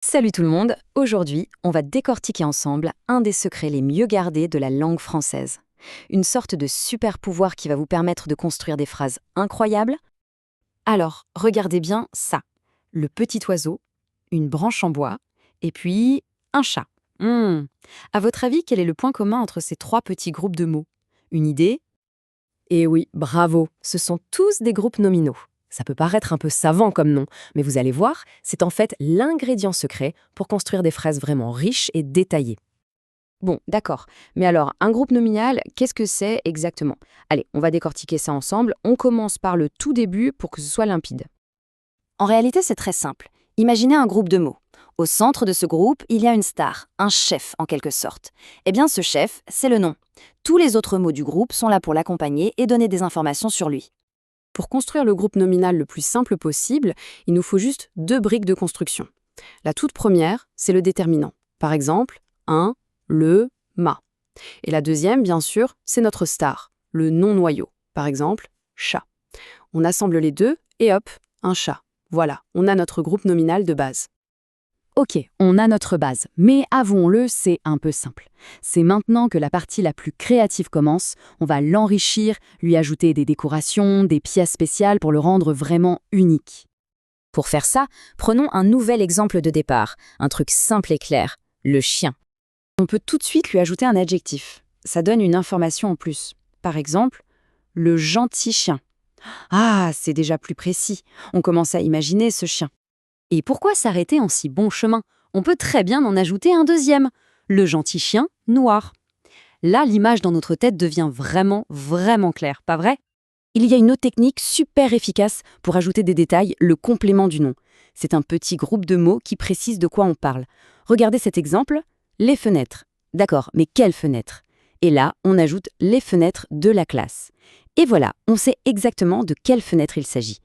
Salut tout le monde, aujourd'hui on va décortiquer ensemble un des secrets les mieux gardés de la langue française. Une sorte de super pouvoir qui va vous permettre de construire des phrases incroyables. Alors, regardez bien ça. Le petit oiseau, une branche en bois, et puis un chat. À votre avis, quel est le point commun entre ces trois petits groupes de mots? Une idée? Et oui, bravo, ce sont tous des groupes nominaux. Ça peut paraître un peu savant comme nom, mais vous allez voir, c'est en fait l'ingrédient secret pour construire des phrases vraiment riches et détaillées. Bon, d'accord. Mais alors, un groupe nominal, qu'est-ce que c'est exactement? Allez, on va décortiquer ça ensemble. On commence par le tout début pour que ce soit limpide. En réalité, c'est très simple. Imaginez un groupe de mots. Au centre de ce groupe, il y a une star, un chef en quelque sorte. Eh bien, ce chef, c'est le nom. Tous les autres mots du groupe sont là pour l'accompagner et donner des informations sur lui. Pour construire le groupe nominal le plus simple possible, il nous faut juste deux briques de construction. La toute première, c'est le déterminant. Par exemple, un, le, ma. Et la deuxième, bien sûr, c'est notre star, le non-noyau. Par exemple, chat. On assemble les deux et hop, un chat. Voilà, on a notre groupe nominal de base. Ok, on a notre base, mais avouons-le, c'est un peu simple. C'est maintenant que la partie la plus créative commence, on va l'enrichir, lui ajouter des décorations, des pièces spéciales pour le rendre vraiment unique. Pour faire ça, prenons un nouvel exemple de départ, un truc simple et clair, le chien. On peut tout de suite lui ajouter un adjectif. Ça donne une information en plus. Par exemple, le gentil chien. Ah, c'est déjà plus précis. On commence à imaginer ce chien. Et pourquoi s'arrêter en si bon chemin? On peut très bien en ajouter un deuxième. Le gentil chien noir. Là, l'image dans notre tête devient vraiment, vraiment claire, pas vrai? Il y a une autre technique super efficace pour ajouter des détails, le complément du nom. C'est un petit groupe de mots qui précise de quoi on parle. Regardez cet exemple, les fenêtres. D'accord, mais quelles fenêtres? Et là, on ajoute les fenêtres de la classe. Et voilà, on sait exactement de quelles fenêtres il s'agit.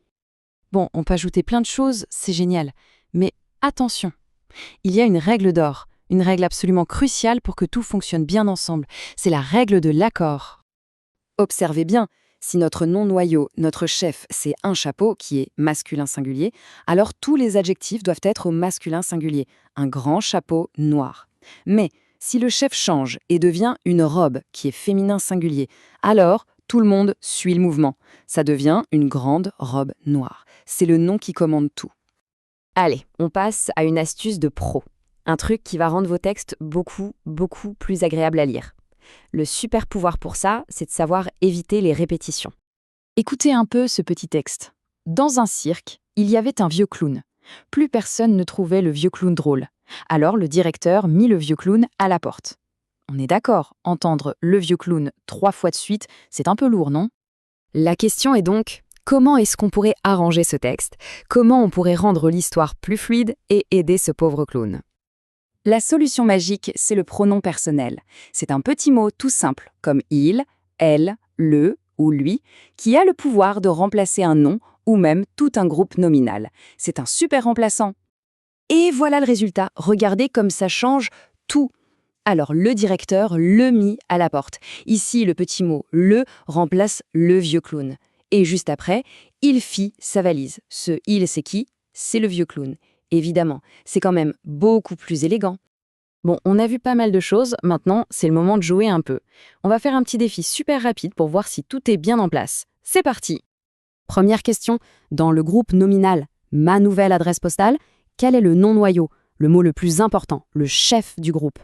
Bon, on peut ajouter plein de choses, c'est génial. Mais attention, il y a une règle d'or, une règle absolument cruciale pour que tout fonctionne bien ensemble. C'est la règle de l'accord. Observez bien, si notre non-noyau, notre chef, c'est un chapeau qui est masculin singulier, alors tous les adjectifs doivent être au masculin singulier, un grand chapeau noir. Mais si le chef change et devient une robe qui est féminin singulier, alors tout le monde suit le mouvement. Ça devient une grande robe noire. C'est le nom qui commande tout. Allez, on passe à une astuce de pro. Un truc qui va rendre vos textes beaucoup, beaucoup plus agréables à lire. Le super pouvoir pour ça, c'est de savoir éviter les répétitions. Écoutez un peu ce petit texte. Dans un cirque, il y avait un vieux clown. Plus personne ne trouvait le vieux clown drôle. Alors le directeur mit le vieux clown à la porte. On est d'accord, entendre le vieux clown 3 fois de suite, c'est un peu lourd, non? La question est donc, comment est-ce qu'on pourrait arranger ce texte? Comment on pourrait rendre l'histoire plus fluide et aider ce pauvre clown? La solution magique, c'est le pronom personnel. C'est un petit mot tout simple, comme il, elle, le ou lui, qui a le pouvoir de remplacer un nom ou même tout un groupe nominal. C'est un super remplaçant. Et voilà le résultat. Regardez comme ça change tout. Alors le directeur le mit à la porte. Ici, le petit mot « le » remplace le vieux clown. Et juste après, il fit sa valise. Ce « il », c'est qui? C'est le vieux clown. Évidemment, c'est quand même beaucoup plus élégant. Bon, on a vu pas mal de choses, maintenant c'est le moment de jouer un peu. On va faire un petit défi super rapide pour voir si tout est bien en place. C'est parti! Première question, dans le groupe nominal « ma nouvelle adresse postale », quel est le non-noyau, le mot le plus important, le chef du groupe?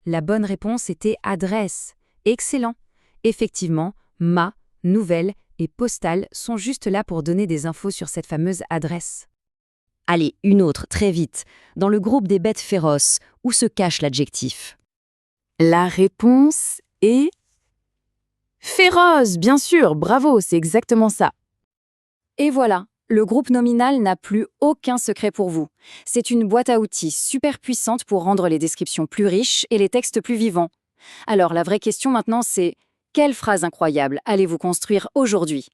La bonne réponse était adresse. Excellent. Effectivement, ma, nouvelle et postale sont juste là pour donner des infos sur cette fameuse adresse. Allez, une autre, très vite. Dans le groupe des bêtes féroces, où se cache l'adjectif? La réponse est féroce, bien sûr, bravo, c'est exactement ça. Et voilà, le groupe nominal n'a plus aucun secret pour vous. C'est une boîte à outils super puissante pour rendre les descriptions plus riches et les textes plus vivants. Alors la vraie question maintenant c'est, quelle phrase incroyable allez-vous construire aujourd'hui?